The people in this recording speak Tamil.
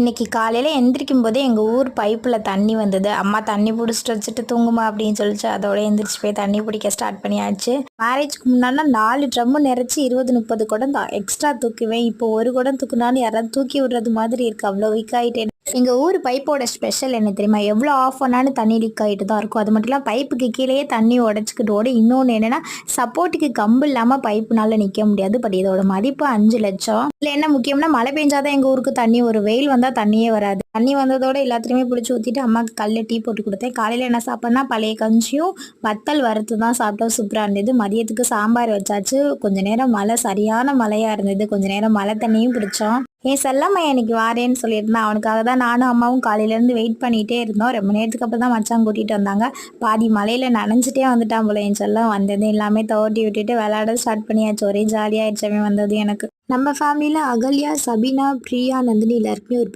இன்னைக்கு காலையில் எந்திரிக்கும் போதே எங்கள் ஊர் பைப்பில் தண்ணி வந்தது. அம்மா தண்ணி பிடிச்சிட்டு வச்சுட்டு தூங்குமா அப்படின்னு சொல்லிச்சு. அதோட எந்திரிச்சு போய் தண்ணி பிடிக்க ஸ்டார்ட் பண்ணியாச்சு. மேரேஜ்க்கு முன்னாடி 4 ட்ரம்மு நிறைச்சி 20-30 குடம் தான் எக்ஸ்ட்ரா தூக்குவேன். இப்போ ஒரு குடம் தூக்குனாலும் யாராவது தூக்கி விடுறது மாதிரி இருக்குது. அவ்வளோ வீக் ஆகிட்டேன். எங்கள் ஊர் பைப்போட ஸ்பெஷல் என்ன தெரியுமா? எவ்வளோ ஆஃப் பண்ணாலும் தண்ணி லீக் ஆகிட்டு தான் இருக்கும். அது மட்டும் இல்லாமல் பைப்புக்கு கீழேயே தண்ணி உடச்சிக்கிட்டு ஓடும். இன்னொன்று என்னென்னா, சப்போர்ட்டுக்கு கம்பு இல்லாமல் பைப்புனால நிற்க முடியாது. பட் இதோட மதிப்பு 5 லட்சம். இதில் என்ன முக்கியம்னா, மழை பெஞ்சாதான் எங்கள் ஊருக்கு தண்ணி வரும். வெயில் வந்தால் தண்ணியே வராது. தண்ணி வந்ததோட எல்லாத்துலேயுமே பிடிச்சி ஊற்றிட்டு அம்மாவுக்கு கல்லில் டீ போட்டு கொடுத்தேன். காலையில் என்ன சாப்பிட்னா, பழைய கஞ்சியும் வத்தல் வறுத்து தான் சாப்பிட்டோம். சூப்பராக இருந்தது. மதியத்துக்கு சாம்பார் வச்சாச்சு. கொஞ்ச நேரம் மழை, சரியான மழையாக இருந்தது. கொஞ்ச நேரம் மழை தண்ணியும் பிடிச்சோம். என் செல்லம்மா எனக்கு வாரேன்னு சொல்லியிருந்தான். அவனுக்காக தான் நானும் அம்மாவும் காலையிலேருந்து வெயிட் பண்ணிகிட்டே இருந்தோம். ரொம்ப நேரத்துக்கு அப்புறம் தான் மச்சான் கூட்டிகிட்டு வந்தாங்க. பாதி மலையில் நனைஞ்சிட்டே வந்துட்டான் போல. என் செல்லம் வந்தது எல்லாமே துவட்டி விட்டுட்டு விளையாட ஸ்டார்ட் பண்ணியாச்சு. ஒரே ஜாலியாகிடுச்சவே வந்தது எனக்கு. நம்ம ஃபேமிலியில் அகல்யா, சபீனா, பிரியா, நந்தினி எல்லாருக்குமே ஒரு